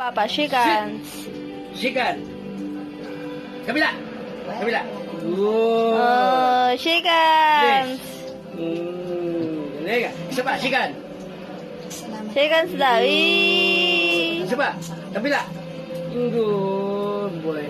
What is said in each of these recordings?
Papa, shake hands. Shake hand. Kabila. Kabila. Oh, shake hands. Galing. Isa pa, shake hand. Shake hands daw. Eee. Isa pa, kabila. Good boy.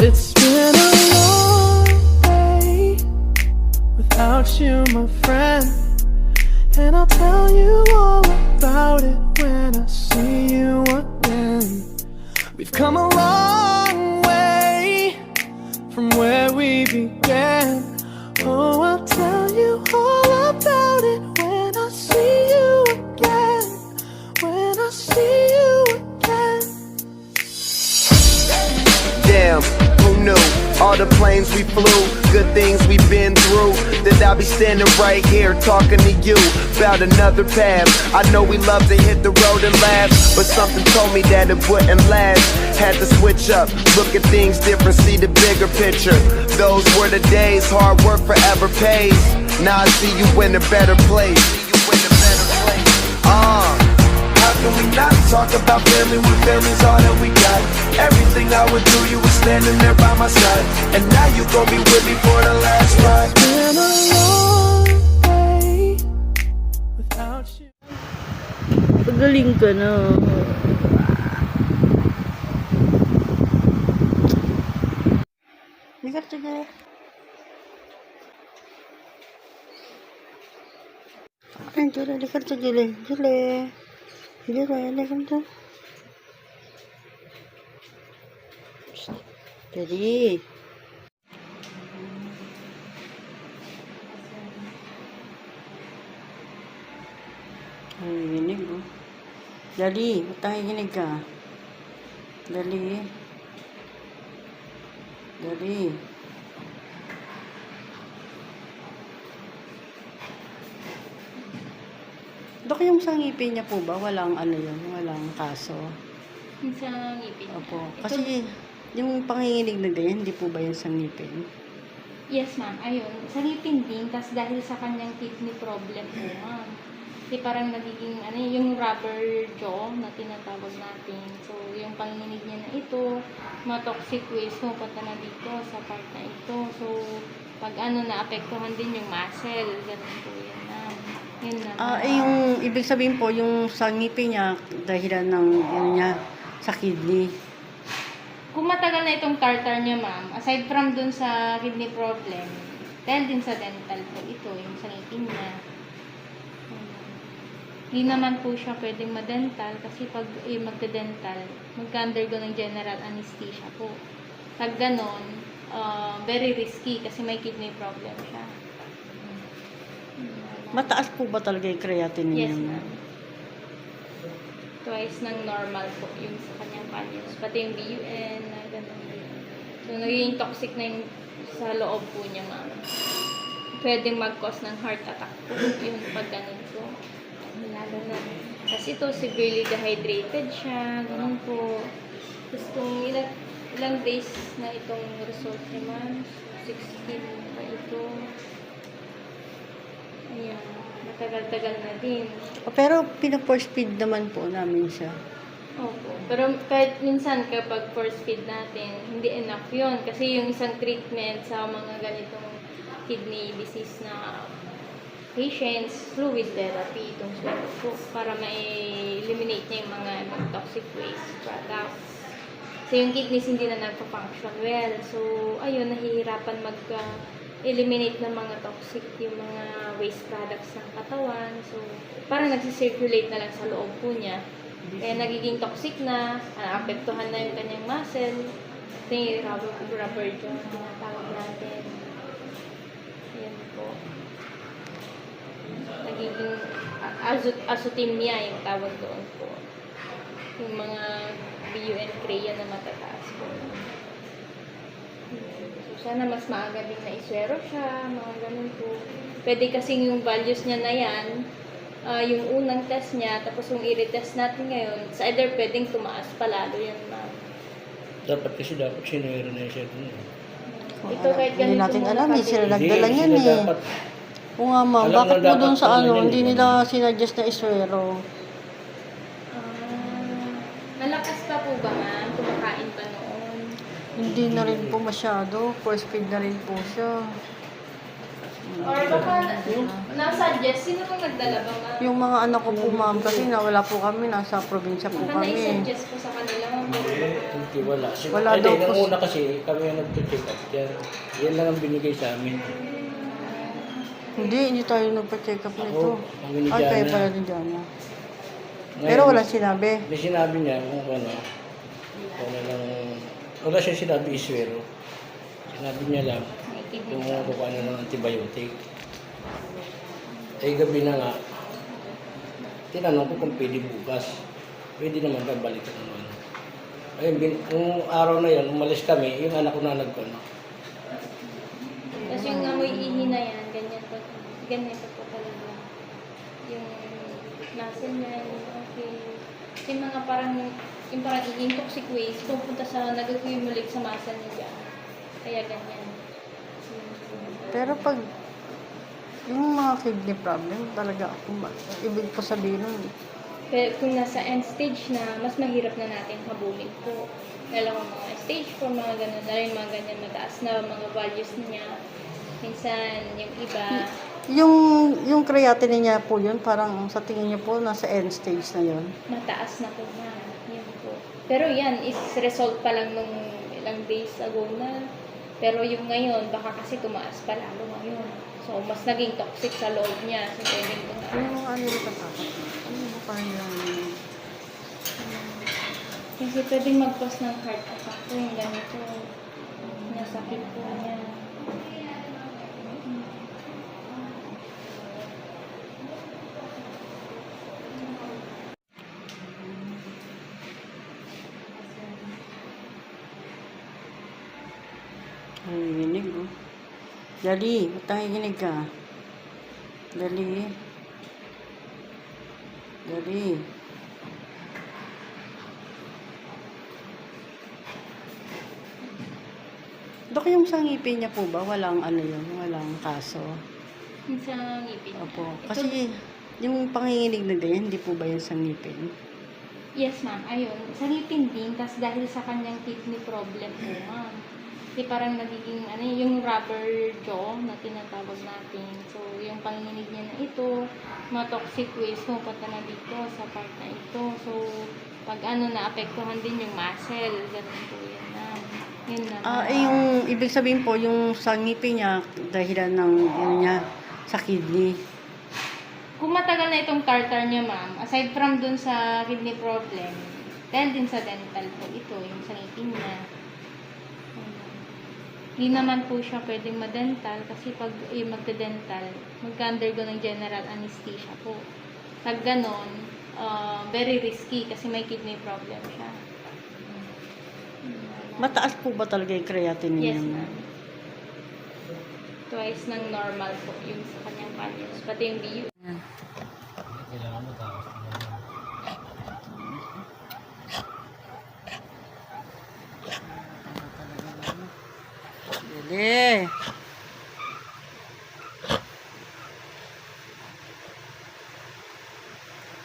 It's been a long day without you, my friend. And I'll tell you all about it when I see you again. We've come a long way from where we began. Oh, I'll tell you all about it when I see you again. When I see you again. Damn, who knew? All the planes we flew, good things we've been through. That I'll be standing right here talking to you about another path. I know we love to hit the road and laugh, but something told me that it wouldn't last. Had to switch up, look at things different, see the bigger picture. Those were the days, hard work forever pays. Now I see you in a better place. How can we not talk about family when family's all that we got? Everything I would do, you were standing there by my side. And now you gon' be with me for the last ride. Been a long day without you. Pagaling ka na. Likat sige. Ay, jule, likat sa jule. Jule. Jule, likat sa. Jadi. Ay, ginig oh. Dali, utang ginig ka. Dali. Dali. Dok, yung sa ngipin niya po ba? Walang ano yun? Walang kaso? Yung sa ngipin. Opo. Kasi yung panginginig na ganyan, hindi po ba yung sa ngipin? Yes, ma'am. Ayun. Sa ngipin din, tas dahil sa kanyang kidney problem po, ma'am. Kasi parang nagiging, ano, yung rubber jaw na tinatawag natin. So, yung panginginig niya na ito, toxic waste punta na dito sa part na ito. So, pag ano, naapektuhan din yung muscle. Ganun po yun, ma'am. Yun na. Yung ibig sabihin po, yung sa ngipin niya, dahilan ng, ano niya, sa kidney. Kung matagal na itong tartar niya, ma'am, aside from dun sa kidney problem, dahil din sa dental po ito, yung sa ngipin niya. Hindi naman po siya pwedeng ma-dental kasi pag magde-dental, magka-undergo ng general anesthesia po. Pag ganon, very risky kasi may kidney problem siya. Mataas po ba talaga yung creatinine Yes, niya? ma'am. Twice ng normal po yung sa kanyang panels. Pati yung BUN, na ganun. So, naging toxic na yung sa loob po niya, ma'am. Pwedeng mag-cause ng heart attack po yung pag ganun po. Lalo na. Kasi ito, severely dehydrated siya. Ganun po. Tapos kung ilang days na itong result niya, ma'am. 16 pa ito. Ayan. Matagal-tagal na din. Pero pina-force feed naman po namin siya. Opo. Pero kahit minsan kapag force feed natin, hindi enough yun. Kasi yung isang treatment sa mga ganitong kidney disease na patients, fluid therapy, itong swero po, para ma-eliminate niya yung mga toxic waste products. So, yung kidneys hindi na nagpa-function well. So, ayun, nahihirapan mag-eliminate ng mga toxic, yung mga waste products ng katawan. So, parang nagsisirculate na lang sa loob po niya. Kaya nagiging toxic na, naapektuhan na yung kanyang muscle. Ito yung rubber jaw na tinatawag natin. Yan po. Nagiging azotemia yung tawag doon po. Yung mga BUN crea na matataas po. So, sana mas maaga din na iswero siya, mga ganun po. Pwede kasing yung values niya na yan, yung unang test niya, tapos yung i-retest natin ngayon, it's either pwedeng tumaas pa lalo yun, ma'am. Dapat sinuyero na siya dun. Ito kahit Hindi ganito natin muna alam, kami. sila nagdala Hindi niyan sila eh. dapat. Oo nga ma'am, Alam bakit na po dapat doon sa kung ano, yan hindi yun. nila sinuggest na iswero? Malakas pa po ba, ma'am? Kumakain pa noon? Hindi na rin po masyado, force feed na rin po siya. Or baka na-suggest, sino pong nagdala ba, ma'am? Yung mga anak ko po ma'am, kasi nawala po kami, nasa probinsya po Baka kami. na-suggest po sa kanila, ma'am. Hindi, wala. Wala Hindi, daw nung po. una kasi kami ang nag-check up. Yan lang ang binigay sa amin. Hindi tayo nagpa-check up nito. ang binigyan Ay, kayo na. pala din dyan. Ngayon, Pero wala sinabi. May sinabi niya kung ano, wala siya sinabi iswero. Sinabi niya lang, May kidney yung problem. kukuha na ng antibiotic. Eh, gabi na nga, tinanong ko kung pwede bukas. Pwede naman ka balikan naman. Ayun, nung araw na yun, umalis kami, yung anak ko na nagkano. Tapos yung amoy ihi na yan, ganyan pa po talaga. Yung muscle niya, okay. Yung mga parang yung toxic waste, pupunta sa, nag-accumulate sa muscle niya. Kaya ganyan. Pero pag yung mga kidney problem, talaga, ibig po sabihin nun, Pero kung nasa end stage na, mas mahirap na natin habulin po. Lalo ang mga stage 4, mga ganun, lalo yung mga ganyan mataas na mga values niya. Minsan, yung iba, yung creatinine niya po yun, parang sa tingin niyo po, nasa end stage na yun. mataas na po na. Yun po. Pero yan, is result pa lang nung ilang days ago na. Pero yung ngayon, baka kasi tumaas pa lalo ngayon. So, mas naging toxic sa loob niya. So, pwedeng tumaas. Ano mga ano yung tatakot? Ano ba parang yung... Kasi pwedeng mag-cause ng heart attack po yung ganito. Nasakit po niya. Nanginginig, oh. Dali, ba't nanginginig ka? Dali. Dali. Dok, yung sa ngipin niya po ba? Walang ano yun? Walang kaso? Yung sa ngipin. Opo. Ito- Kasi yung panginginig na ganyan, hindi po ba yun sa ngipin? Yes, ma'am. Ayun. Sa ngipin din, tas dahil sa kanyang kidney problem po, ma'am. Kasi parang nagiging, yung rubber jaw na tinatawag natin. So, yung panginginig niya na ito, mga toxic waste pupunta na dito sa part na ito. So, pag naapektuhan din yung muscle, ganun po yun, ma'am. Yun na. Yung ibig sabihin po, yung sa ngipin niya, dahilan ng ano niya, sa kidney. Kung matagal na itong tartar niya, ma'am, aside from dun sa kidney problem, dahil din sa dental po ito, yung sa ngipin niya. Hindi naman po siya pwedeng ma-dental kasi pag magde-dental, mag-undergo ng general anesthesia po. Pag ganon, very risky kasi may kidney problem siya. Mataas po ba talaga yung creatinine Yes, niya? ma'am. Twice ng normal po yung sa kanyang values. Pati yung BU. Kailangan mo tapos. Dali.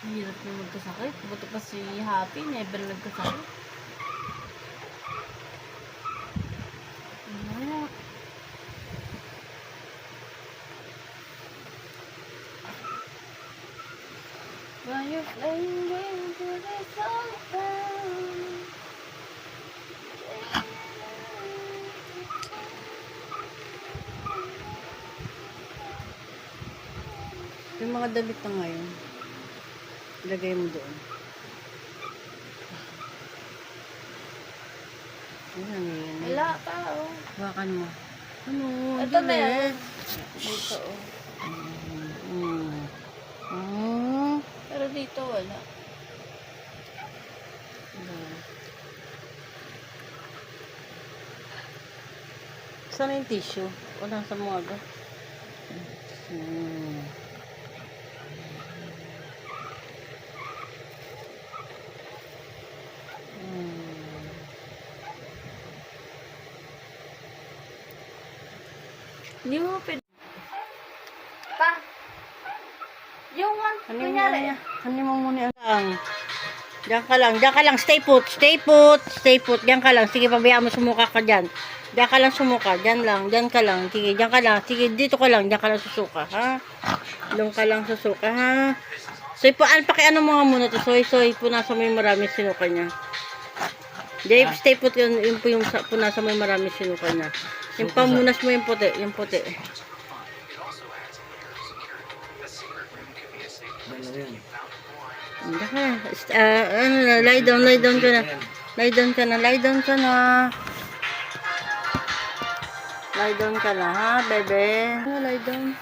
Hirap na magkasakit. Buti pa si Happy, never nagkasakit. Wala. Why you playing games with this old town? Yung mga damit na ngayon, ilagay mo doon. Ano yan? Wala pa, oh. Hawakan mo. Ano? Ito na dali. yan. Dito, oh. Pero dito, wala. Saan yung tissue? Wala sa mga ba? Hindi mo pwede. Pa! Yung kunyari. Ano mo muna lang. Diyan ka lang, stay put, diyan ka lang, sige, pabayaan mo sumuka ka dyan. Diyan ka lang sumuka, diyan ka lang, sige, diyan ka lang, sige, dito ka lang, diyan ka lang susuka, ha? Doon ka lang susuka, ha? Soy, pakiano mo nga muna to, soy, punasan mo yung maraming sinuka niya. Dave, stay put, yun po yung punasan mo yung maraming sinuka niya. Yung pamunas mo yung puti, Ano yan? Diyan ka na, lie down ka na. Lie down ka na, ha, bebe? Lie down.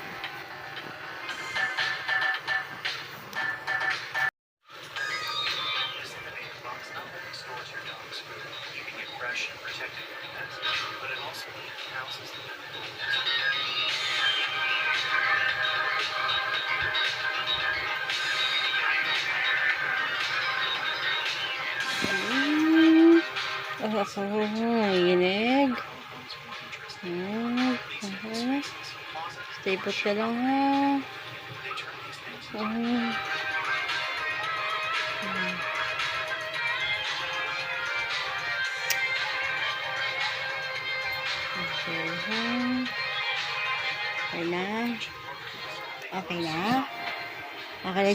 Inig. Stay put ka lang, ha. Okay, ha. Okay na. Okay na. Okay na,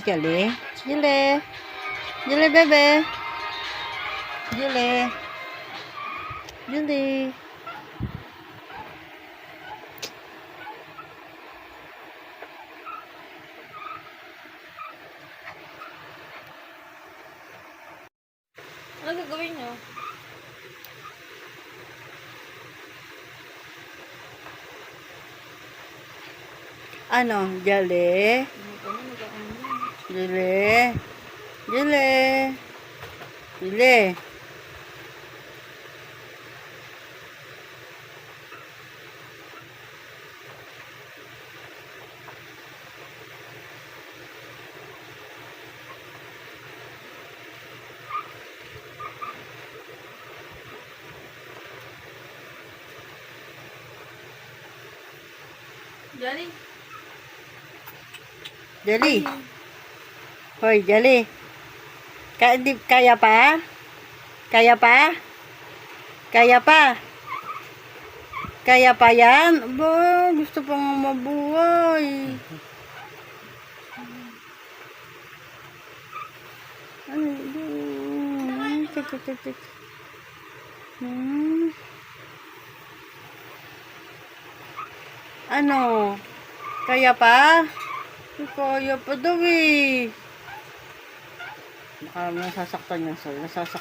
Julie, bebe. Julie. Ano gagawin nyo? Ano, Julie? Johnny? Jali. Hoy, Jali. Kaya pa? Kaya pa yan? Aba, gusto pang mabuhay. Ano? Kaya pa? Kaya pa daw, eh. Baka nasasaktan niya, sir.